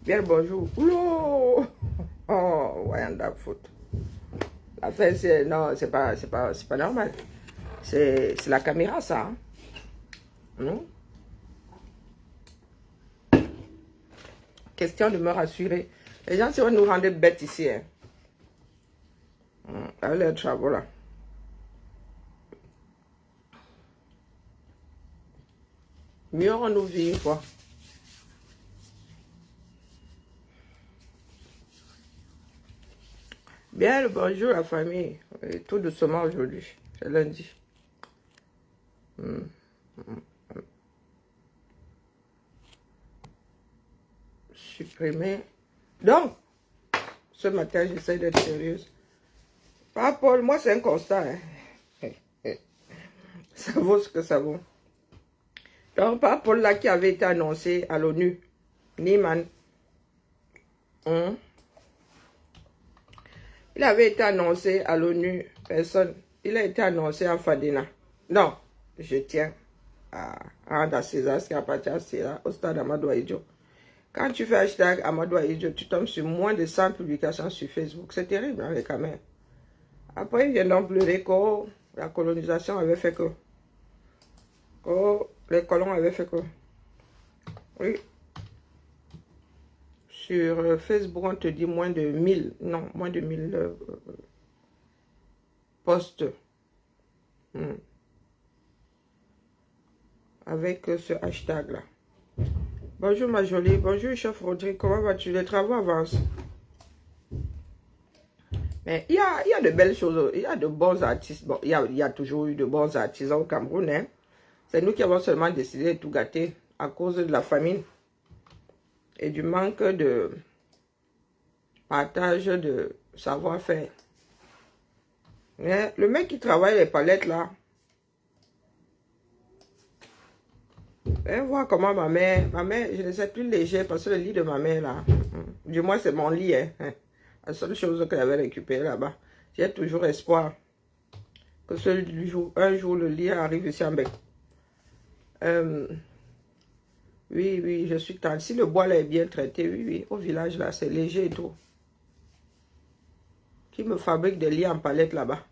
Bien le bonjour. Oulou. Oh, Wayanda foot. L'affaire, c'est... Non, c'est pas normal. C'est la caméra, ça. Hein? Non? Question de me rassurer. Les gens, si on nous rendait bêtes ici, hein. Avec les travaux, là. Mieux on nous vit, quoi. Bien le bonjour, la famille. Et tout doucement aujourd'hui. C'est lundi. Supprimer. Donc, ce matin, j'essaie d'être sérieuse. Pas Paul, moi, c'est un constat. Hein. Ça vaut ce que ça vaut. Donc, pas Paul là qui avait été annoncé à l'ONU. Nieman. Il avait été annoncé à l'ONU. Personne. Il a été annoncé en Fadena. Non, je tiens à rendre à César ce qui appartient à César au stade Amadou Ahidjo. Quand tu fais hashtag Amadou Ahidjo, tu tombes sur moins de 100 publications sur Facebook. C'est terrible, hein, les caméras. Après, ils viennent donc pleurer que la colonisation avait fait que les colons avaient fait que. Oui. Sur Facebook, on te dit moins de 1000, non, moins de 1000 posts. Avec ce hashtag-là. Bonjour ma jolie, bonjour chef Rodrigue, comment vas-tu? Les travaux avancent. Mais il y a de belles choses, il y a de bons artistes. Bon, il y a toujours eu de bons artisans au Cameroun. Hein. C'est nous qui avons seulement décidé de tout gâter à cause de la famine et du manque de partage de savoir-faire. Le mec qui travaille les palettes là, voir comment ma mère, je ne sais plus léger parce que le lit de ma mère là, du moins c'est mon lit, hein. La seule chose qu'elle avait récupérée là-bas. J'ai toujours espoir que un jour le lit arrive ici en bec. Oui, je suis tente. Si le bois là est bien traité, oui, au village là, c'est léger et tout. Qui me fabrique des lits en palette là-bas?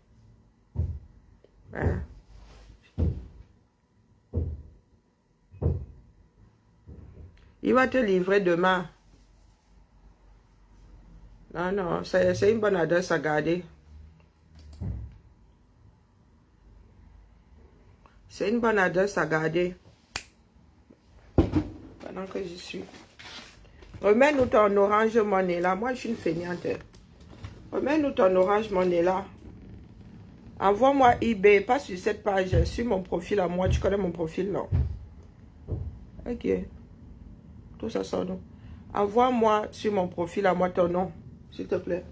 Hein? Il va te livrer demain. Non, c'est une bonne adresse à garder. C'est une bonne adresse à garder. Pendant que j'y suis. Remets-nous ton orange monnaie là. Moi, je suis une feignante. Remets-nous ton orange monnaie là. Envoie-moi eBay, pas sur cette page, sur mon profil à moi. Tu connais mon profil, non? Ok. Tout ça sort donc. Envoie-moi sur mon profil à moi ton nom, s'il te plaît.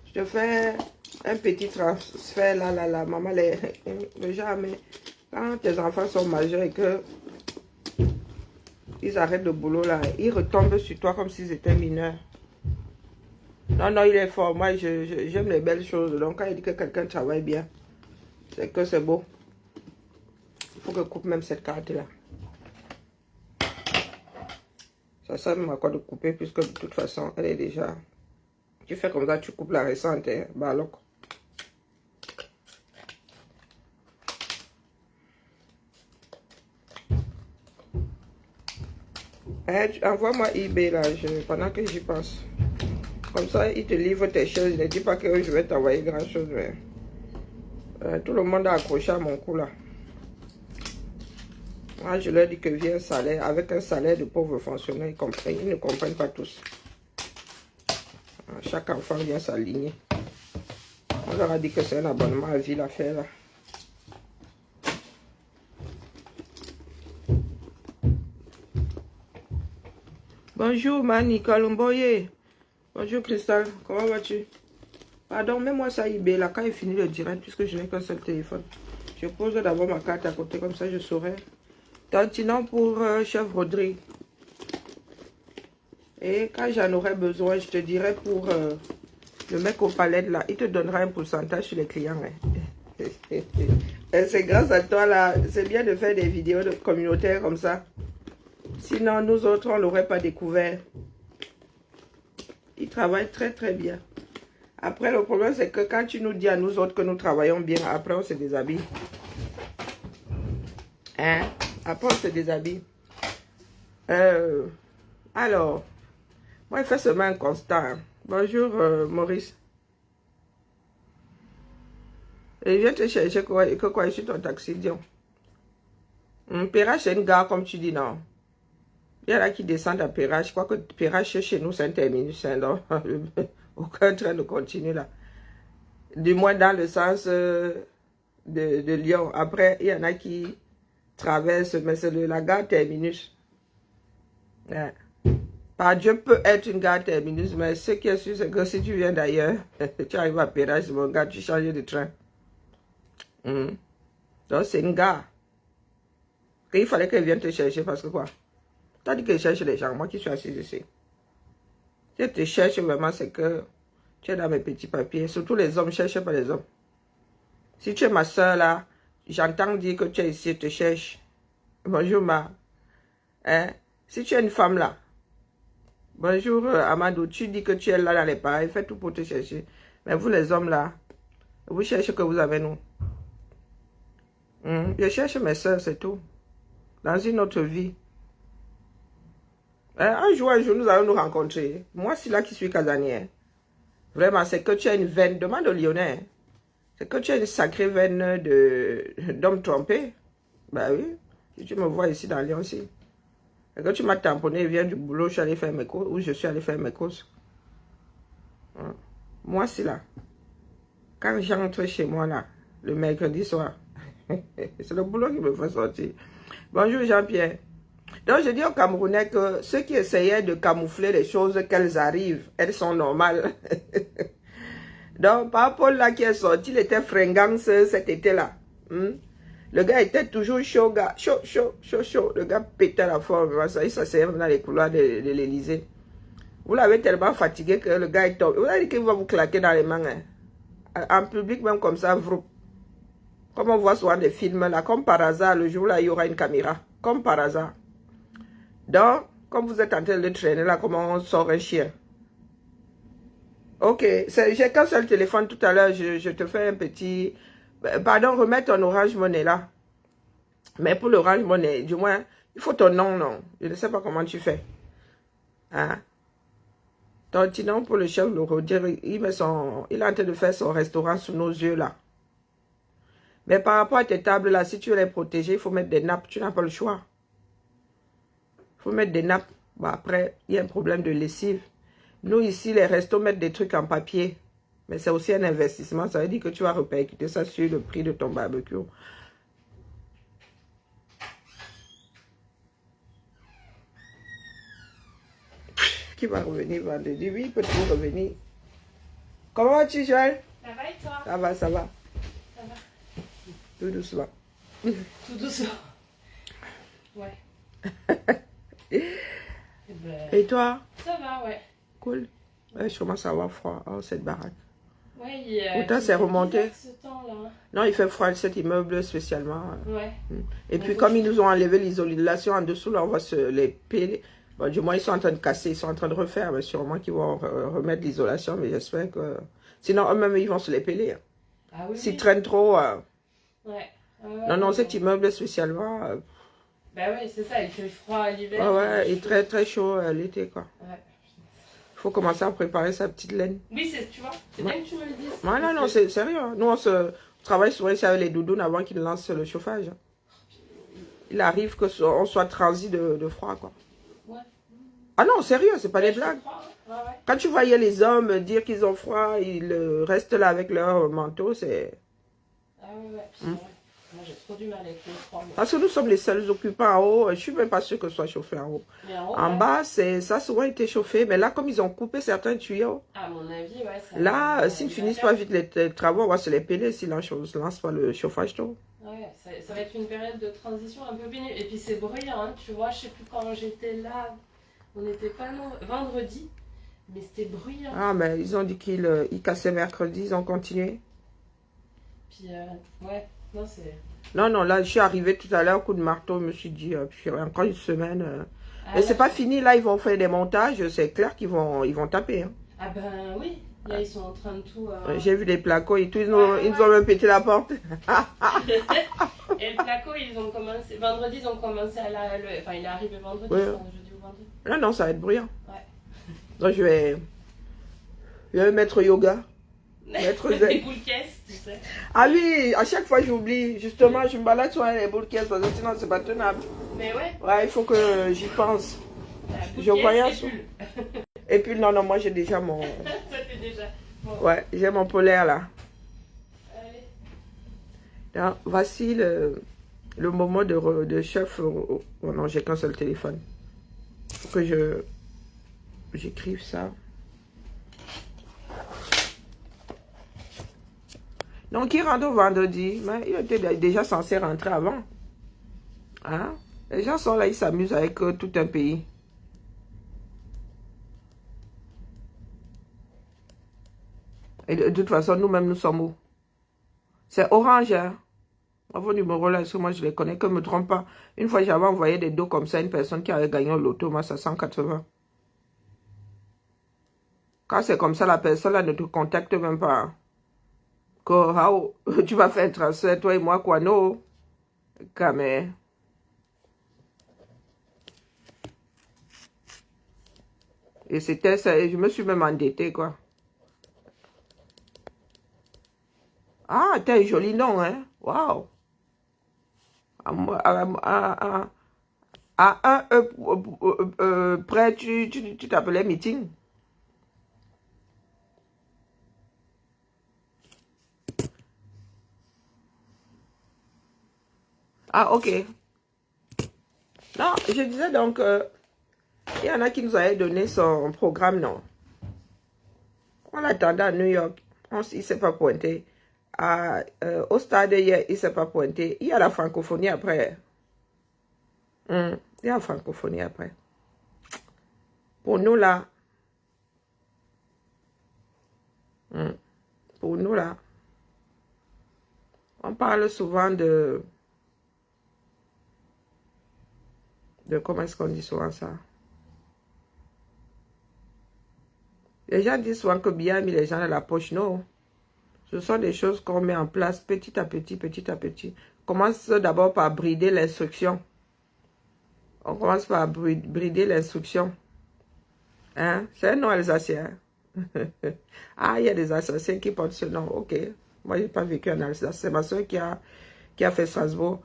Je te fais un petit transfert là. Maman, jamais. Quand tes enfants sont majeurs et que ils arrêtent le boulot là, ils retombent sur toi comme s'ils étaient mineurs. Non, il est fort. Moi, j'aime les belles choses. Donc, quand il dit que quelqu'un travaille bien, c'est que c'est beau. Il faut que je coupe même cette carte-là. Ça sert même à quoi de couper, puisque de toute façon, elle est déjà... Tu fais comme ça, tu coupes la récente. Hein? Bah, alors. Envoie-moi eBay là, pendant que j'y pense. Comme ça, il te livre tes choses. Ne dis pas que je vais t'envoyer grand chose. Mais... tout le monde a accroché à mon cou là. Moi, je leur dis que vient un salaire. Avec un salaire de pauvre fonctionnaire, ils ne comprennent pas tous. Chaque enfant vient s'aligner. On leur a dit que c'est un abonnement à vie à faire là. Bonjour, Mani Colomboye. Bonjour, Cristal. Comment vas-tu? Pardon, mets-moi ça eBay là quand il finit le direct, puisque je n'ai qu'un seul téléphone. Je pose d'abord ma carte à côté, comme ça je saurai. Tantinant pour chef Rodrigue. Et quand j'en aurai besoin, je te dirai pour le mec au palette là, il te donnera un pourcentage sur les clients. Hein. C'est grâce à toi là, c'est bien de faire des vidéos communautaires comme ça. Sinon, nous autres, on ne l'aurait pas découvert. Ils travaillent très très bien. Après, le problème, c'est que quand tu nous dis à nous autres que nous travaillons bien, après, on se déshabille. Hein? Après, on se déshabille. Alors, moi, il fait seulement un constat. Hein. Bonjour, Maurice. Et je viens te chercher quoi, je suis ton taxi, dis. Perrache, c'est une gare, comme tu dis, non? Il y en a qui descendent à Perrache. Je crois que Perrache, chez nous, c'est un terminus. Hein, donc, aucun train ne continue là. Du moins dans le sens de Lyon. Après, il y en a qui traversent, mais c'est la gare terminus. Ouais. Par Dieu peut être une gare terminus, mais ce qui est sûr, c'est que si tu viens d'ailleurs, tu arrives à Perrache, mon gars, tu changes de train. Donc c'est une gare. Il fallait qu'elle vienne te chercher parce que quoi? Tu as dit qu'elle cherche les gens, moi qui suis assis ici. Si elle te cherche vraiment, c'est que tu es dans mes petits papiers. Surtout les hommes, cherche pas les hommes. Si tu es ma soeur là, j'entends dire que tu es ici, je te cherche. Bonjour ma. Hein? Si tu es une femme là, bonjour Amadou, tu dis que tu es là dans les pareils, fais tout pour te chercher. Mais vous les hommes là, vous cherchez que vous avez nous. Je cherche mes soeurs, c'est tout. Dans une autre vie. Un jour, nous allons nous rencontrer. Moi, c'est là qui suis casanier. Vraiment, c'est que tu as une veine. Demande au Lyonnais. C'est que tu as une sacrée veine d'homme trompé. Ben oui. Si tu me vois ici dans Lyon aussi. C'est que tu m'as tamponné, viens du boulot, je suis allé faire mes courses. Ou je suis allé faire mes courses. Moi, c'est là. Quand j'entre chez moi là, le mercredi soir, c'est le boulot qui me fait sortir. Bonjour Jean-Pierre. Donc je dis aux Camerounais que ceux qui essayaient de camoufler les choses qu'elles arrivent, elles sont normales. Donc par Paul là qui est sorti, il était fringant cet été-là. Le gars était toujours chaud, gars. Chaud. Le gars pétait la forme. Il s'asseyait dans les couloirs de l'Élysée. Vous l'avez tellement fatigué que le gars est tombé. Vous avez dit qu'il va vous claquer dans les mains. Hein. En public, même comme ça, vous. Comme on voit souvent des films là, comme par hasard, le jour là, il y aura une caméra. Comme par hasard. Donc, comme vous êtes en train de traîner là, comment on sort un chien? Ok, j'ai qu'un seul téléphone tout à l'heure, je te fais un petit... Pardon, remets ton Orange Money là. Mais pour l'Orange Money, du moins, il faut ton nom, non. Je ne sais pas comment tu fais. Hein? Ton nom pour le chef, il est en train de faire son restaurant sous nos yeux là. Mais par rapport à tes tables là, si tu veux les protéger, il faut mettre des nappes. Tu n'as pas le choix. Il faut mettre des nappes. Bon, après, il y a un problème de lessive. Nous ici, les restos mettent des trucs en papier. Mais c'est aussi un investissement. Ça veut dire que tu vas répercuter ça sur le prix de ton barbecue. Qui va revenir vendredi? Oui, il peut toujours revenir. Comment vas-tu, Joël? Ça va et toi? Ça va, ça va. Ça va. Tout doucement. Tout doucement. Ouais. Et toi? Ça va, ouais. Cool. Ouais, je commence à avoir froid. Oh, cette baraque. Ouais, pourtant, c'est remonté. Ce temps-là. Non, il fait froid cet immeuble spécialement. Ouais. Et puis, comme ils nous ont enlevé l'isolation en dessous, là, on va se les peler. Bon, du moins, ils sont en train de casser, ils sont en train de refaire. Mais sûrement qu'ils vont remettre l'isolation, mais j'espère que... Sinon, eux-mêmes, ils vont se les peler. Hein. Ah oui. S'ils traînent trop... Ouais. Non, cet immeuble spécialement... Bah ouais, c'est ça, il fait froid l'hiver. Ouais, et très très chaud l'été, quoi. Ouais. Il faut commencer à préparer sa petite laine. Oui, tu vois, c'est bien que tu me le dises. Ouais, non, c'est sérieux. Hein. Nous, on travaille souvent ici avec les doudounes avant qu'ils lancent le chauffage. Il arrive qu'on soit transi de froid, quoi. Ouais. Ah non, sérieux, c'est pas des blagues. Ouais. Quand tu voyais les hommes dire qu'ils ont froid, ils restent là avec leur manteau, c'est... Ah ouais. Moi, j'ai trop du mal avec le froid. Parce que nous sommes les seuls occupants en haut. Je suis même pas sûre que ce soit chauffé en haut. Mais en haut, en bas, ça a souvent été chauffé. Mais là, comme ils ont coupé certains tuyaux, à mon avis, ouais. Ça là, s'ils finissent pas vite les travaux, on va se les peler s'ils ne lancent pas le chauffage tôt. Ouais, ça va être une période de transition un peu pénible. Et puis c'est bruyant, hein, tu vois, je sais plus quand j'étais là. On n'était pas vendredi, mais c'était bruyant. Ah, mais ils ont dit qu'ils cassaient mercredi, ils ont continué. Puis, ouais, non, c'est... Non, là, je suis arrivée tout à l'heure, coup de marteau, je me suis dit, puis encore une semaine. Ah, mais c'est pas fini, là, ils vont faire des montages, c'est clair qu'ils vont taper. Hein. Ah ben oui, là ils sont en train de tout... J'ai vu les placos et tout, ils nous ont même pété la porte. Et le placo, ils ont commencé... Vendredi, ils ont commencé à la... Enfin, il est arrivé vendredi, Ouais. je pense, jeudi ou vendredi. Non, non, ça va être bruyant. Ouais. Donc je vais mettre yoga. Mettre Les zen. boules caisses, tu sais. Ah oui, à chaque fois j'oublie. Justement, je me balade sur les boules caisses parce que sinon c'est pas tenable. Mais ouais. Ouais, il faut que j'y pense. Boule Je voyais caisse ça. et pull. Et puis non, non, moi j'ai déjà mon... Ça fait déjà. Bon. Ouais, j'ai mon polaire là. Allez. Donc, voici le moment de chef. Oh non, j'ai qu'un seul téléphone. Faut que j'écrive ça. Donc, il rentre au vendredi, mais il était déjà censé rentrer avant. Hein? Les gens sont là, ils s'amusent avec tout un pays. Et de toute façon, nous-mêmes, nous sommes où? C'est Orange, hein? Vos numéros là, parce que moi, je les connais, que je ne me trompe pas. Une fois, j'avais envoyé des dos comme ça à une personne qui avait gagné au loto, moi, c'est 180. Quand c'est comme ça, la personne là ne te contacte même pas. Que, tu vas faire un transfert, toi et moi, quoi, non? Quand même. Et c'était ça, et je me suis même endettée, quoi. Ah, t'as un joli nom, hein? Waouh! À un près, tu t'appelais meeting. Ah, ok. Non, je disais donc, il y en a qui nous avaient donné son programme, non? On l'attendait à New York. Il ne s'est pas pointé. Au stade hier, il ne s'est pas pointé. Il y a la francophonie après. Il y a la francophonie après. Pour nous là. Pour nous là. On parle souvent de comment est-ce qu'on dit souvent ça? Les gens disent souvent que bien mis les gens dans la poche. Non. Ce sont des choses qu'on met en place petit à petit, petit à petit. On commence d'abord par brider l'instruction. On commence par brider l'instruction. Hein? C'est un nom alsacien. Ah, il y a des Alsaciens qui portent ce nom. Ok. Moi, je n'ai pas vécu en Alsace. C'est ma soeur qui a fait Strasbourg.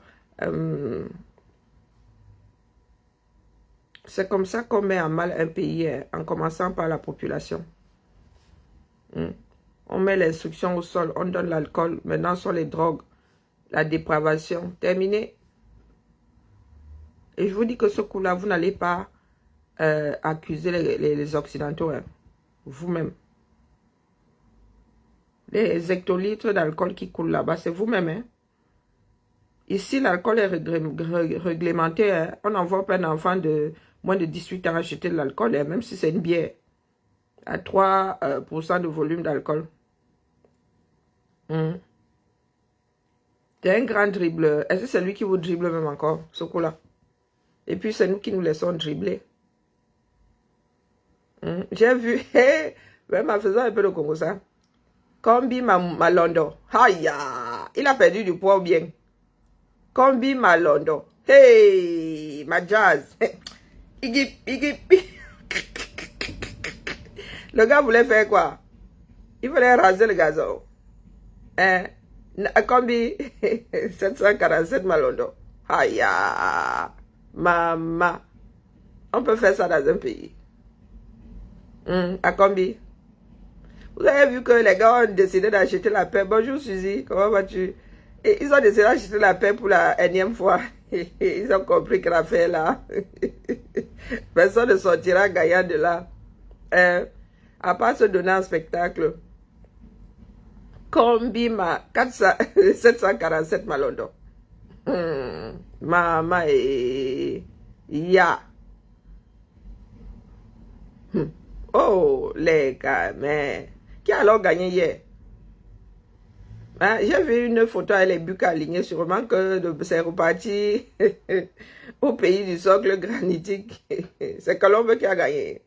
C'est comme ça qu'on met en mal un pays, hein, en commençant par la population. On met l'instruction au sol, on donne l'alcool. Maintenant, sur les drogues, la dépravation. Terminé. Et je vous dis que ce coup-là, vous n'allez pas accuser les Occidentaux. Hein, vous-même. Les hectolitres d'alcool qui coulent là-bas, c'est vous-même. Hein. Ici, l'alcool est réglementé. Hein. On n'envoie pas un enfant de moins de 18 ans acheter de l'alcool, hein, même si c'est une bière. À 3% de volume d'alcool. C'est un grand dribbleur. Est-ce que c'est lui qui vous dribble même encore, ce coup-là? Et puis, c'est nous qui nous laissons dribbler. J'ai vu, même en faisant un peu de Congo, ça. Combi Malondo. Aïe, il a perdu du poids ou bien. Combi Malondo. Hey, ma jazz. Le gars voulait faire quoi? Il voulait raser le gazon. Hein? Combi 747 Malondo. Aïe, maman. On peut faire ça dans un pays. À Combi. Vous avez vu que les gars ont décidé d'acheter la paix. Bonjour Suzy, comment vas-tu? Et ils ont décidé d'acheter la paix pour la énième fois. Ils ont compris que l'affaire là. Personne ne sortira gagnant de là. À part se donner un spectacle. Combi 747 Malondo. Maman et ya. Oh, les gars, mais qui a alors gagné hier? Hein? J'ai vu une photo avec les bucs alignés, sûrement que c'est reparti au pays du socle granitique. C'est Colombe qui a gagné.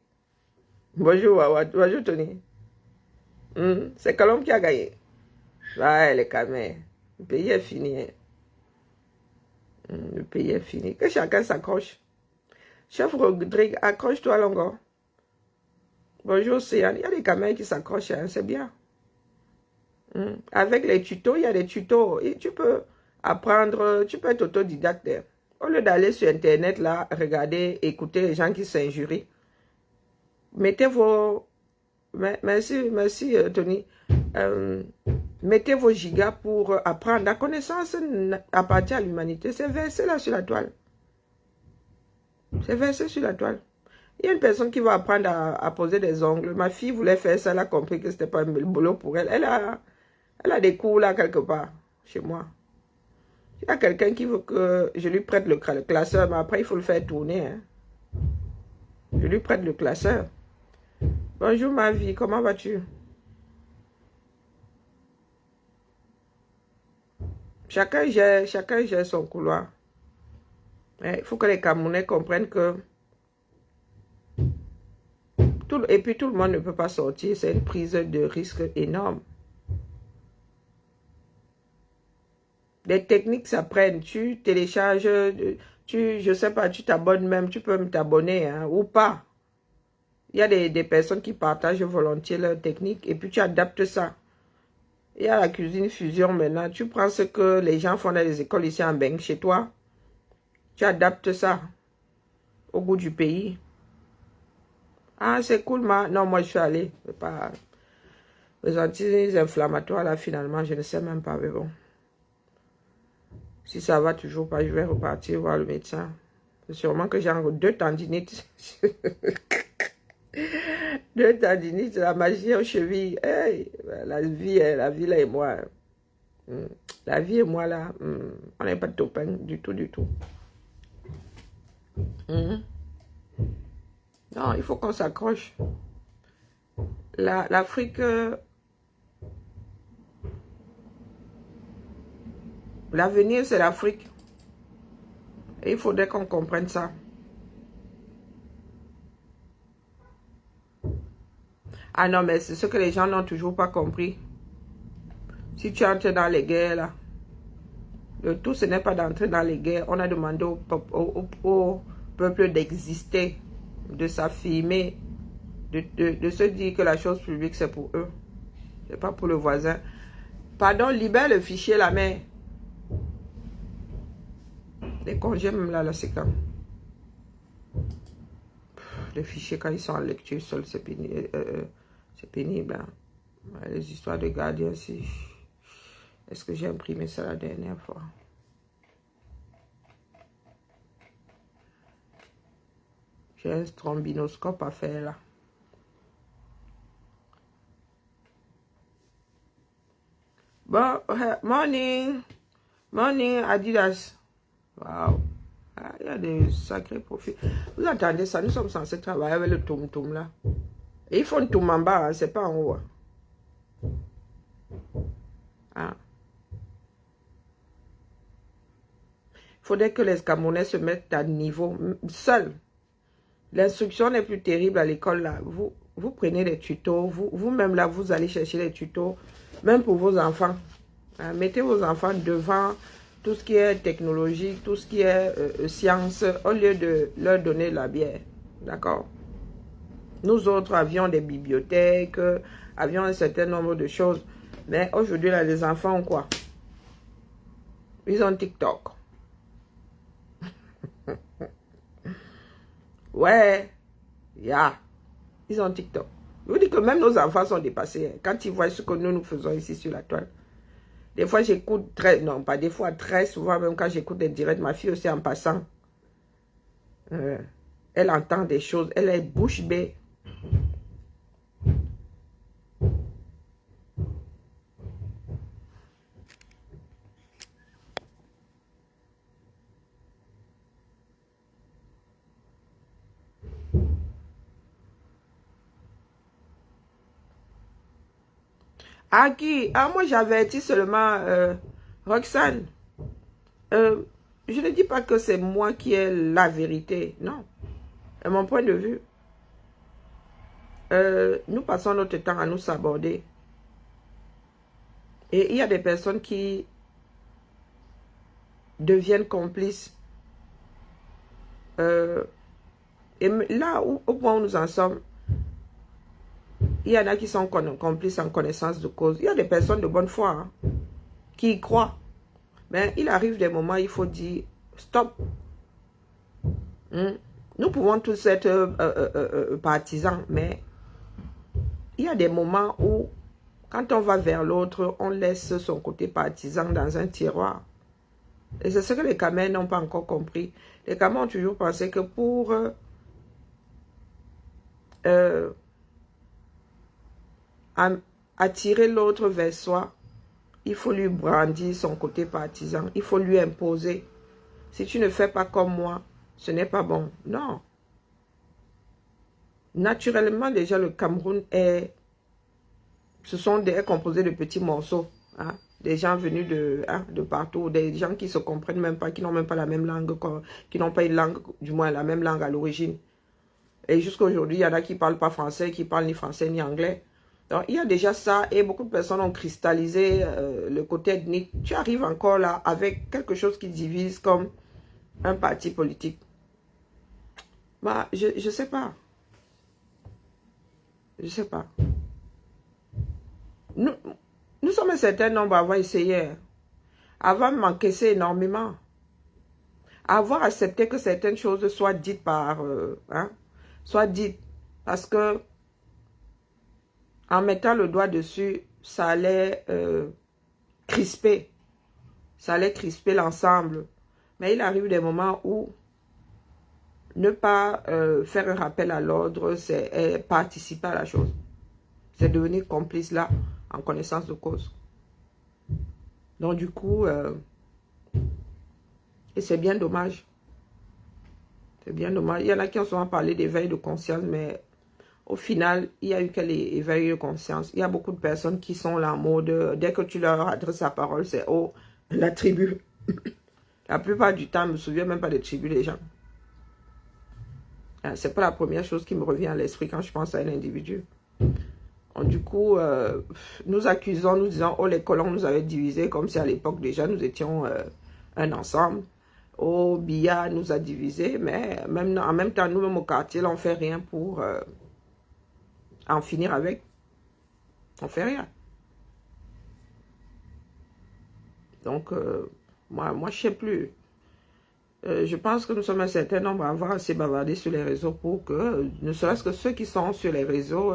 Bonjour, Wawa. Bonjour, Tony. C'est Colombe qui a gagné. Ouais, les camés. Le pays est fini. Hein. Le pays est fini. Que chacun s'accroche. Chef Rodrigue, accroche-toi, Longo. Bonjour, Céane. Il y a des camés qui s'accrochent, hein, c'est bien. Avec les tutos, il y a des tutos. Et tu peux apprendre, tu peux être autodidacte. Au lieu d'aller sur Internet, là, regarder, écouter les gens qui s'injurient, mettez vos... Merci, Tony. Mettez vos gigas pour apprendre. La connaissance appartient à l'humanité. C'est versé là sur la toile. C'est versé sur la toile. Il y a une personne qui va apprendre à poser des ongles. Ma fille voulait faire ça, elle a compris que ce n'était pas un boulot pour elle. Elle a des cours là quelque part, chez moi. Il y a quelqu'un qui veut que je lui prête le classeur, mais après il faut le faire tourner. Hein. Je lui prête le classeur. Bonjour ma vie, comment vas-tu? Chacun gère son couloir. Il faut que les Camerounais comprennent que et puis tout le monde ne peut pas sortir. C'est une prise de risque énorme. Les techniques s'apprennent. Tu télécharges, je sais pas, tu t'abonnes même, tu peux t'abonner hein, ou pas. Il y a des personnes qui partagent volontiers leurs techniques et puis tu adaptes ça. Il y a la cuisine fusion maintenant. Tu prends ce que les gens font dans les écoles ici en Beng chez toi. Tu adaptes ça au goût du pays. Ah, c'est cool, non, moi je suis allée. Pas... Les anti-inflammatoires, là, finalement, je ne sais même pas, mais bon. Si ça va toujours pas, je vais repartir voir le médecin. C'est sûrement que j'ai 2 tendinites. 2 tendinites, la magie aux chevilles. Hey, la vie là et moi. La vie et moi, là, on n'est pas de copains du tout, du tout. Non, il faut qu'on s'accroche. L'Afrique... L'avenir, c'est l'Afrique. Et il faudrait qu'on comprenne ça. Ah non, mais c'est ce que les gens n'ont toujours pas compris. Si tu entres dans les guerres, là, le tout, ce n'est pas d'entrer dans les guerres. On a demandé au peuple d'exister, de s'affirmer, de se dire que la chose publique, c'est pour eux. C'est pas pour le voisin. Pardon, libère le fichier, la mère. Les congés, même là c'est quand. Les fichiers, quand ils sont en lecture seul, c'est pénible. C'est pénible. Hein. Les histoires de gardiens, si. Est-ce que j'ai imprimé ça la dernière fois? J'ai un strombinoscope à faire là. Bon, morning. Morning, Adidas. Wow. Ah, il y a des sacrés profils. Vous entendez ça? Nous sommes censés travailler avec le toum-toum là. Et ils font un toum en bas, hein, c'est pas en haut. Ah. Il faudrait que les Camerounais se mettent à niveau seuls. L'instruction n'est plus terrible à l'école là. Vous prenez les tutos, vous-même là, vous allez chercher les tutos, même pour vos enfants. Hein, mettez vos enfants devant tout ce qui est technologique, tout ce qui est science, au lieu de leur donner la bière. D'accord? Nous autres avions des bibliothèques, avions un certain nombre de choses. Mais aujourd'hui, là, les enfants ont quoi? Ils ont TikTok. Ouais, ils ont TikTok. Je vous dis que même nos enfants sont dépassés. Hein, quand ils voient ce que nous faisons ici sur la toile. Des fois, j'écoute très souvent, même quand j'écoute des directs, ma fille aussi en passant. Elle entend des choses, elle est bouche bée. Ah, qui? Ah, moi, j'avertis seulement Roxane. Je ne dis pas que c'est moi qui ai la vérité. Non. À mon point de vue. nous passons notre temps à nous saborder. Et il y a des personnes qui deviennent complices. Et là, au point où nous en sommes, il y en a qui sont complices en connaissance de cause. Il y a des personnes de bonne foi hein, qui y croient. Mais il arrive des moments où il faut dire stop. Nous pouvons tous être partisans, mais il y a des moments où, quand on va vers l'autre, on laisse son côté partisan dans un tiroir. Et c'est ce que les Khmers n'ont pas encore compris. Les Khmers ont toujours pensé que pour attirer l'autre vers soi, il faut lui brandir son côté partisan. Il faut lui imposer. Si tu ne fais pas comme moi, ce n'est pas bon. Non. Naturellement, déjà, le Cameroun est composé de petits morceaux. Hein, des gens venus de partout, des gens qui ne se comprennent même pas, qui n'ont même pas la même langue, qui n'ont pas une langue, du moins la même langue à l'origine. Et jusqu'à aujourd'hui, il y en a qui ne parlent pas français, qui ne parlent ni français ni anglais. Donc, il y a déjà ça et beaucoup de personnes ont cristallisé le côté ethnique. Tu arrives encore là avec quelque chose qui divise comme un parti politique. Bah, je ne sais pas. Je ne sais pas. Nous sommes un certain nombre à avoir essayé, à avoir m'encaissé énormément, à avoir accepté que certaines choses soient dites soient dites, parce que en mettant le doigt dessus, ça allait crisper, l'ensemble. Mais il arrive des moments où ne pas faire un rappel à l'ordre, c'est participer à la chose. C'est devenir complice là, en connaissance de cause. Donc du coup, et c'est bien dommage. C'est bien dommage. Il y en a qui ont souvent parlé d'éveil de conscience, mais au final, il y a eu quel éveil de conscience. Il y a beaucoup de personnes qui sont là en mode, dès que tu leur adresses la parole, c'est oh, la tribu. La plupart du temps, je ne me souviens même pas des tribus des gens. C'est pas la première chose qui me revient à l'esprit quand je pense à un individu. Donc, du coup, nous accusons, nous disons, oh, les colons nous avaient divisés, comme si à l'époque déjà nous étions un ensemble. Oh, Biya nous a divisés, mais en même temps, nous-mêmes au quartier, là, on ne fait rien pour en finir avec. On ne fait rien. Donc, moi, je ne sais plus. Je pense que nous sommes un certain nombre à avoir assez bavardé sur les réseaux pour que, ne serait-ce que ceux qui sont sur les réseaux,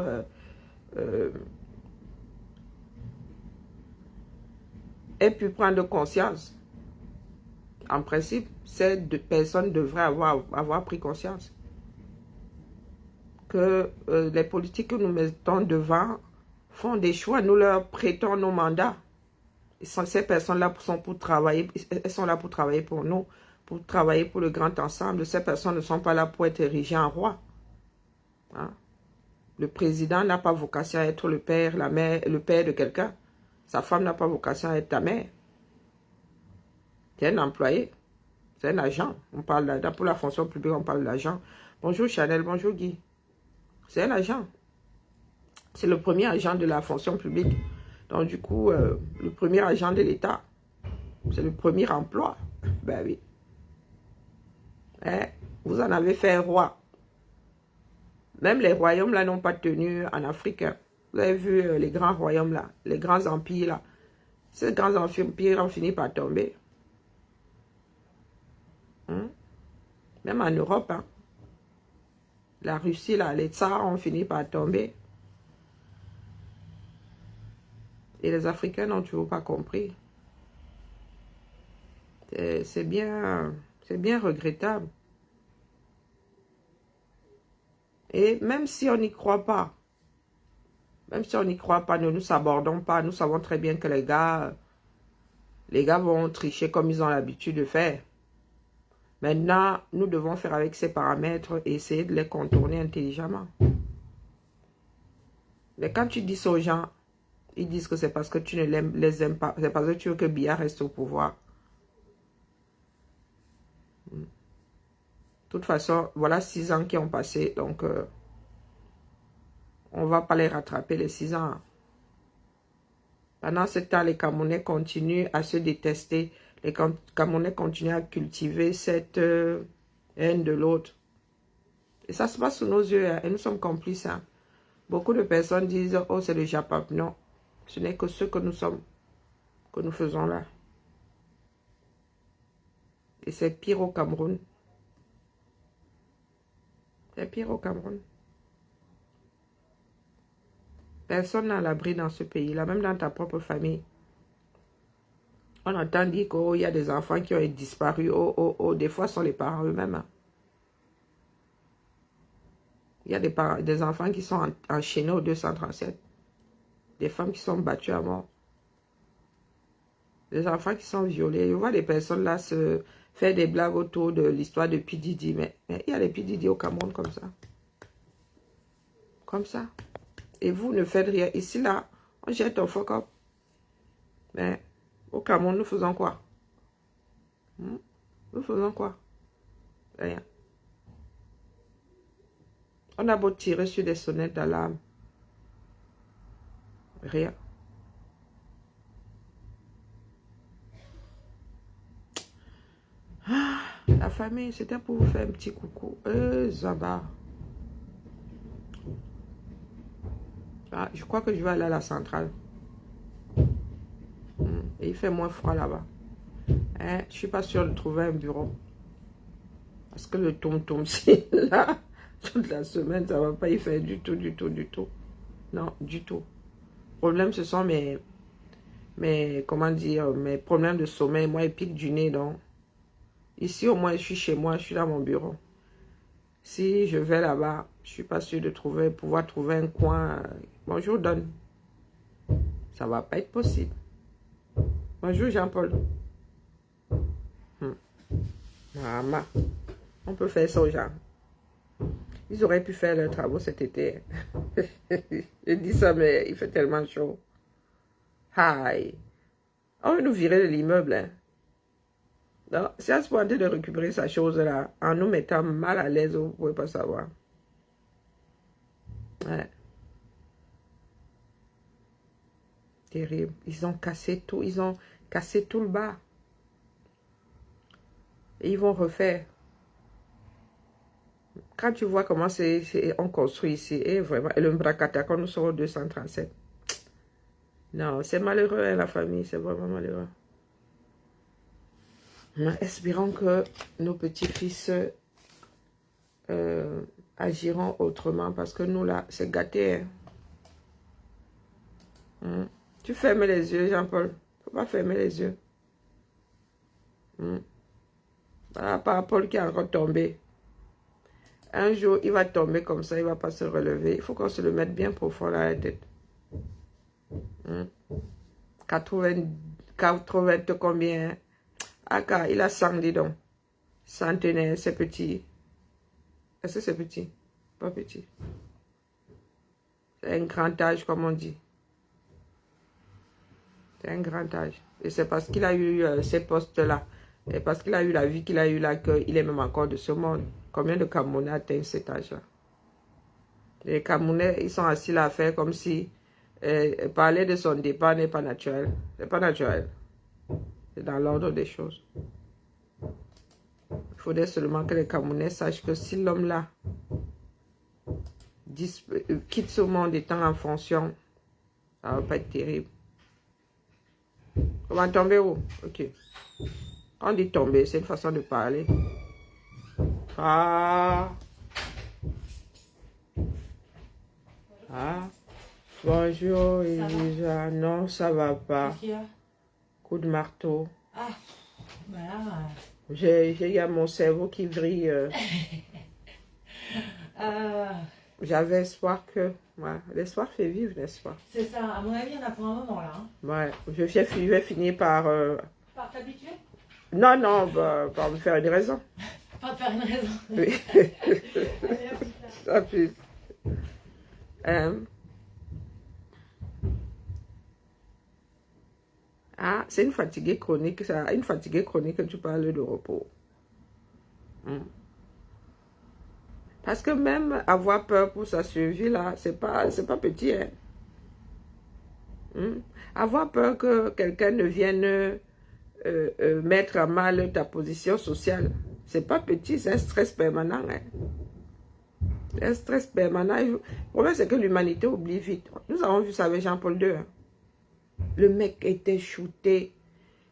aient pu prendre conscience. En principe, ces deux personnes devraient avoir pris conscience que les politiques que nous mettons devant font des choix. Nous leur prêtons nos mandats. Ces personnes-là sont pour travailler, elles sont là pour travailler pour nous, pour travailler pour le grand ensemble. Ces personnes ne sont pas là pour être érigées en roi. Hein? Le président n'a pas vocation à être le père, la mère, le père de quelqu'un. Sa femme n'a pas vocation à être ta mère. C'est un employé. C'est un agent. On parle pour la fonction publique, on parle d'agent. Bonjour Chanel, bonjour Guy. C'est un agent. C'est le premier agent de la fonction publique. Donc du coup, le premier agent de l'État. C'est le premier emploi. Ben oui. Vous en avez fait un roi. Même les royaumes là n'ont pas tenu en Afrique. Hein. Vous avez vu les grands royaumes là, les grands empires là. Ces grands empires ont fini par tomber. Même en Europe, hein. La Russie, là, les tsars ont fini par tomber. Et les Africains n'ont toujours pas compris. C'est bien regrettable. Et même si on n'y croit pas, ne nous abordons pas, nous savons très bien que les gars vont tricher comme ils ont l'habitude de faire. Maintenant, nous devons faire avec ces paramètres et essayer de les contourner intelligemment. Mais quand tu dis ça aux gens, ils disent que c'est parce que tu ne les aimes pas. C'est parce que tu veux que Biya reste au pouvoir. De toute façon, voilà 6 ans qui ont passé. Donc, on ne va pas les rattraper les 6 ans. Pendant ce temps, les Camerounais continuent à se détester. Les Camerounais continuent à cultiver cette haine de l'autre. Et ça se passe sous nos yeux, hein, et nous sommes complices. Hein. Beaucoup de personnes disent, oh, c'est le Japon. Non, ce n'est que ce que nous sommes, que nous faisons là. Et c'est pire au Cameroun. C'est pire au Cameroun. Personne n'a l'abri dans ce pays-là, même dans ta propre famille. On entend dire qu'il y a des enfants qui ont disparu. Des fois, ce sont les parents eux-mêmes. Hein. Il y a des enfants qui sont enchaînés au 237. Des femmes qui sont battues à mort. Des enfants qui sont violés. Je vois des personnes là se faire des blagues autour de l'histoire de P. Diddy. Mais il y a des P. Diddy au Cameroun comme ça. Comme ça. Et vous ne faites rien. Ici, là, on jette un fuck up. Mais au Cameroun, nous faisons quoi? Nous faisons quoi? Rien. On a beau tirer sur des sonnettes d'alarme. Rien. Ah, la famille, c'était pour vous faire un petit coucou. Zaba. Ah, je crois que je vais aller à la centrale. Et il fait moins froid là-bas. Hein, je suis pas sûre de trouver un bureau. Parce que le tom-tom, c'est là. Toute la semaine, ça va pas y faire du tout, du tout, du tout. Non, du tout. Le problème, ce sont comment dire, mes problèmes de sommeil. Moi, ils piquent du nez, donc. Ici, au moins, je suis chez moi, je suis dans mon bureau. Si je vais là-bas, je suis pas sûre de pouvoir trouver un coin. Bonjour, Don. Ça va pas être possible. Bonjour, Jean-Paul. Maman, on peut faire ça aux gens. Ils auraient pu faire leurs travaux cet été. Je dis ça, mais il fait tellement chaud. Hi. On veut nous virer de l'immeuble. Hein. Non, c'est à ce point de récupérer sa chose-là en nous mettant mal à l'aise, vous ne pouvez pas savoir. Ouais. Terrible. Ils ont cassé tout. Ils ont cassé tout le bas. Et ils vont refaire. Quand tu vois comment on construit ici, et vraiment, et le Mbrakata, quand nous serons au 237. Non, c'est malheureux, hein, la famille, c'est vraiment malheureux. Mais espérons que nos petits-fils agiront autrement, parce que nous, là, c'est gâté. Hein. Tu fermes les yeux, Jean-Paul. Il ne faut pas fermer les yeux. Voilà, par Paul qui est encore tombé. Un jour, il va tomber comme ça, il ne va pas se relever. Il faut qu'on se le mette bien profond dans la tête. 80 combien? Ah, il a 100, dis donc. Centenaire, c'est petit. Est-ce que c'est petit? Pas petit. C'est un grand âge, comme on dit. C'est un grand âge. Et c'est parce qu'il a eu ces postes-là. Et parce qu'il a eu la vie qu'il a eu là, qu'il est même encore de ce monde. Combien de Camerounais atteignent cet âge-là? Les Camerounais, ils sont assis là à faire comme si parler de son départ n'est pas naturel. C'est pas naturel. C'est dans l'ordre des choses. Il faudrait seulement que les Camerounais sachent que si l'homme-là quitte ce monde étant en fonction, ça va pas être terrible. On va tomber où? Ok. Quand on dit tomber, c'est une façon de parler. Ah. Bonjour, Elisa. Non, ça va pas. Coup de marteau. Ah, voilà. Il y a mon cerveau qui vrille. J'avais espoir que... Ouais, l'espoir fait vivre, n'est-ce pas? C'est ça. À mon avis, il y en a pour un moment, là. Hein. Ouais, je vais finir par... Par t'habituer? Non, par me faire une raison. Par te faire une raison. Oui. Ça plus. Ah, c'est une fatiguée chronique, ça. Une fatiguée chronique que tu parles de repos. Parce que même avoir peur pour sa survie, là, c'est pas petit. Hein. Avoir peur que quelqu'un ne vienne mettre à mal ta position sociale, c'est pas petit, c'est un stress permanent. Hein. Un stress permanent. Le problème, c'est que l'humanité oublie vite. Nous avons vu ça avec Jean-Paul II. Hein. Le mec était shooté.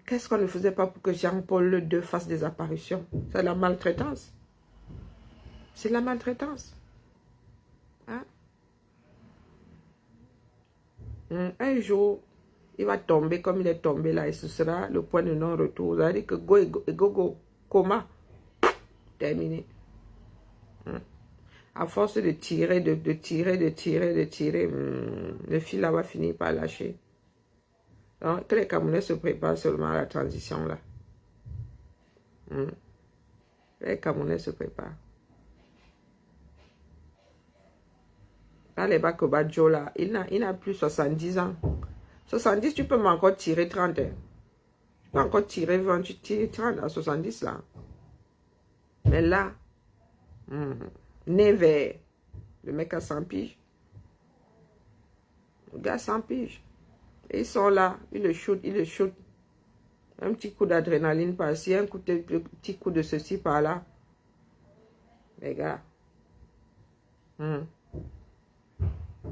Qu'est-ce qu'on ne faisait pas pour que Jean-Paul II fasse des apparitions? C'est la maltraitance. C'est la maltraitance. Hein? Un jour, il va tomber comme il est tombé là et ce sera le point de non-retour. Vous allez dire que go, coma, terminé. À force de tirer, de tirer, le fil là va finir par lâcher. Donc, que les Camerounais se préparent seulement à la transition là. Les Camerounais se préparent. Là, les Bakobadjo là, il n'a plus 70 ans. 70, tu peux encore tirer 30. Hein. Tu peux encore tirer 20, tu tires 30 à 70 là. Mais là, né vers le mec à 100 piges. Le gars à 100 piges. Et ils sont là, ils le shootent. Un petit coup d'adrénaline par-ci, petit coup de ceci par-là. Les gars.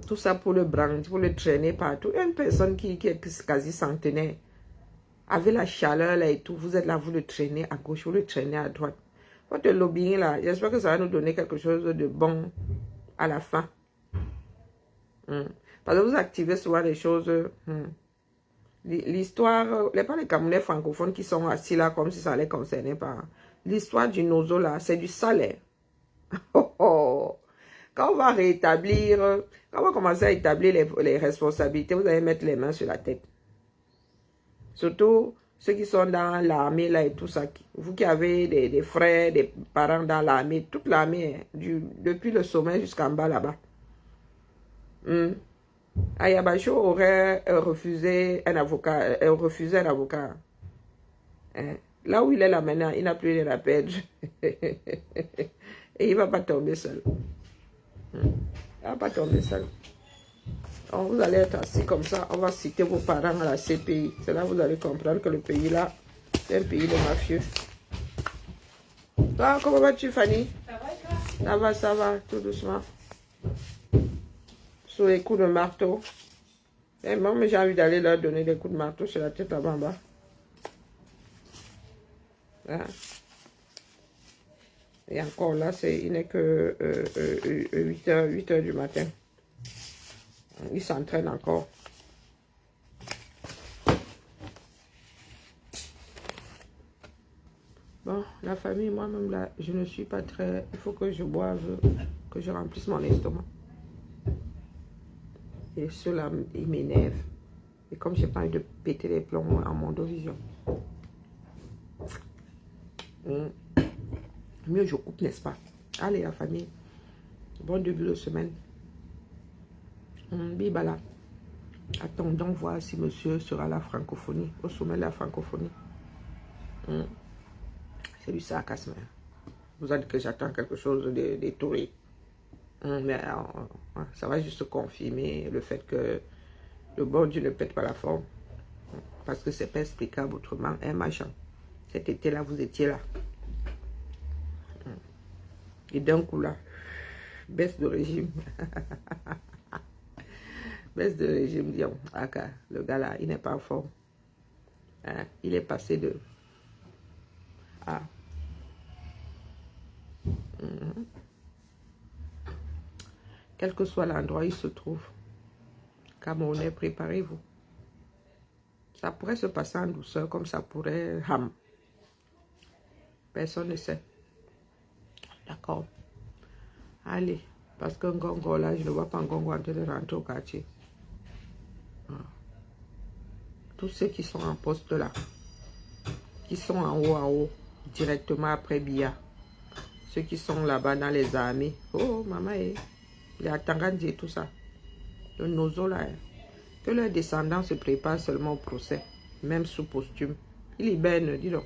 Tout ça pour le brandir, pour le traîner partout. Une personne qui est quasi centenaire, avec la chaleur là et tout, vous êtes là, vous le traînez à gauche, vous le traînez à droite. Votre lobbying là, j'espère que ça va nous donner quelque chose de bon à la fin. Parce que vous activez souvent des choses. L'histoire, il n'y a pas les Camerounais francophones qui sont assis là comme si ça les concernait pas. L'histoire du nozo là, c'est du salaire. Quand on va rétablir, quand on va commencer à établir les responsabilités, vous allez mettre les mains sur la tête. Surtout ceux qui sont dans l'armée là et tout ça. Vous qui avez des frères, des parents dans l'armée, toute l'armée, depuis le sommet jusqu'en bas là-bas. Ayabacho aurait refusé un avocat. Hein? Là où il est là maintenant, il n'a plus rien à perdre. Et il ne va pas tomber seul. Il ne va pas tomber seul. Donc, vous allez être assis comme ça, on va citer vos parents à la CPI. C'est là que vous allez comprendre que le pays là, c'est un pays de mafieux. Toi, comment vas-tu, Fanny? Ça va, ça va, tout doucement. Sous les coups de marteau. Et moi, j'ai envie d'aller leur donner des coups de marteau sur la tête avant en bas. Hein? Et encore là, il n'est que 8 heures du matin. Il s'entraîne encore. Bon, la famille, moi-même là, je ne suis pas très... Il faut que je boive, que je remplisse mon estomac. Et cela, il m'énerve. Et comme j'ai pas envie de péter les plombs en Mondovision. Mieux je coupe, n'est-ce pas? Allez, la famille. Bon début de semaine. Bibala. Attendons voir si monsieur sera à la francophonie, au sommet de la francophonie. C'est du sarcasme. Vous avez dit que j'attends quelque chose de touré. Mais ça va juste confirmer le fait que le bon Dieu ne pète pas la forme. Parce que c'est pas explicable autrement. Un machin. Cet été-là, vous étiez là. Et d'un coup là, baisse de régime. Baisse de régime, disons. Le gars là, il n'est pas en forme. Hein? Il est passé de... Quel que soit l'endroit où il se trouve, Camerounais, préparez-vous. Ça pourrait se passer en douceur comme ça pourrait ham. Personne ne sait. D'accord. Allez, parce qu'un gongo là, je ne vois pas un gongo en train de rentrer au quartier. Tous ceux qui sont en poste là, qui sont en haut, directement après Bia. Ceux qui sont là-bas dans les armées. Oh, maman, il y a Tangandji et tout ça. Le nozo là. Que leurs descendants se préparent seulement au procès. Même sous posthume. Il hiberne, dis donc.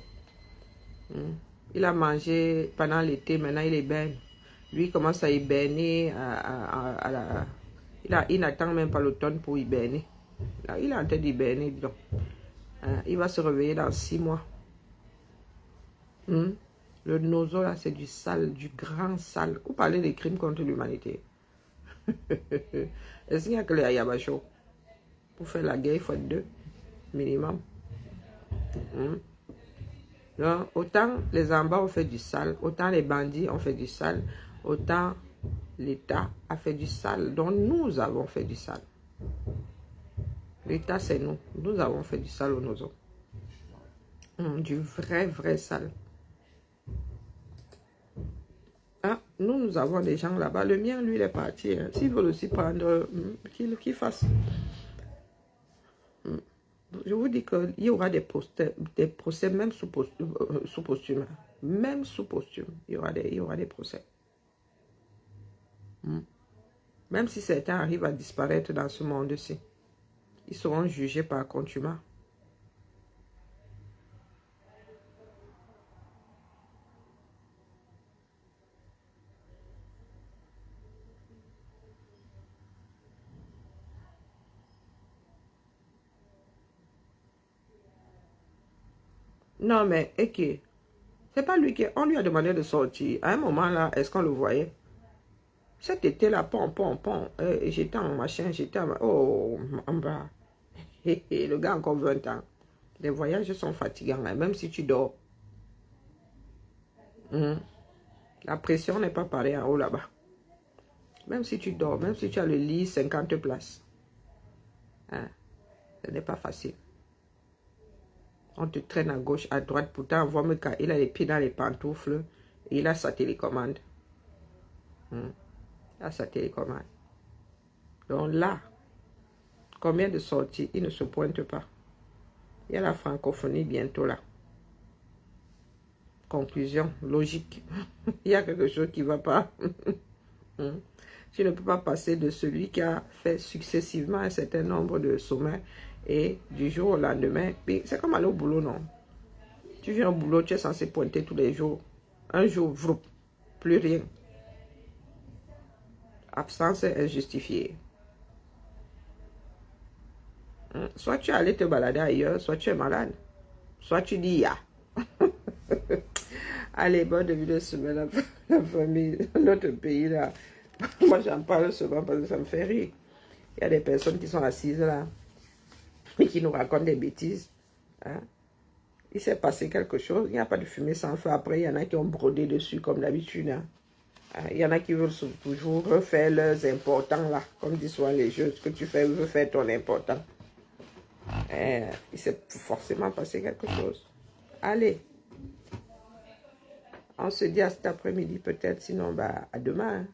Il a mangé pendant l'été, maintenant il hiberne. Lui, il commence à hiberner il n'attend même pas l'automne pour hiberner. Là, il est en train d'hiberner, donc. Il va se réveiller dans 6 mois. Le nozo, là, c'est du sale, du grand sale. Vous parlez des crimes contre l'humanité. Est-ce qu'il n'y a que les Ayabacho? Pour faire la guerre, il faut être 2, minimum. Donc, autant les Amba ont fait du sale, autant les bandits ont fait du sale, autant l'État a fait du sale, dont nous avons fait du sale. L'État, c'est nous. Nous avons fait du sale au nozo. Du vrai sale. Ah, nous avons des gens là-bas. Le mien, lui, il est parti. Hein. S'il veut aussi prendre, qu'il fasse. Je vous dis qu'il y aura des procès même sous posthume. Même sous posthume, il y aura des procès. Même si certains arrivent à disparaître dans ce monde-ci, ils seront jugés par contumace. Non, mais, ok. C'est pas lui on lui a demandé de sortir. À un moment là, est-ce qu'on le voyait? Cet été-là, pom. J'étais en machin, oh, en bas. Le gars a encore 20 ans. Les voyages sont fatigants, hein, même si tu dors. La pression n'est pas pareille en haut là-bas. Même si tu dors, même si tu as le lit 50 places. Hein, ce n'est pas facile. On te traîne à gauche, à droite. Pourtant, il a les pieds dans les pantoufles. Et il a sa télécommande. Il a sa télécommande. Donc là, combien de sorties, il ne se pointe pas. Il y a la francophonie bientôt là. Conclusion, logique. Il y a quelque chose qui ne va pas. Tu ne peux pas passer de celui qui a fait successivement un certain nombre de sommets et du jour au lendemain, c'est comme aller au boulot, non? Tu viens au boulot, tu es censé pointer tous les jours. Un jour, vroup, plus rien. Absence injustifiée. Soit tu es allé te balader ailleurs, soit tu es malade. Soit tu dis ya. Allez, bonne début de semaine, la famille, notre pays là. Moi j'en parle souvent parce que ça me fait rire. Il y a des personnes qui sont assises là et qui nous racontent des bêtises. Hein? Il s'est passé quelque chose, il n'y a pas de fumée sans feu. Après, il y en a qui ont brodé dessus comme d'habitude. Hein? Il y en a qui veulent toujours refaire leurs importants là. Comme disent souvent les jeux, ce que tu fais, veux faire ton important. Il s'est forcément passé quelque chose. Allez. On se dit à cet après-midi peut-être, sinon bah, à demain. Hein.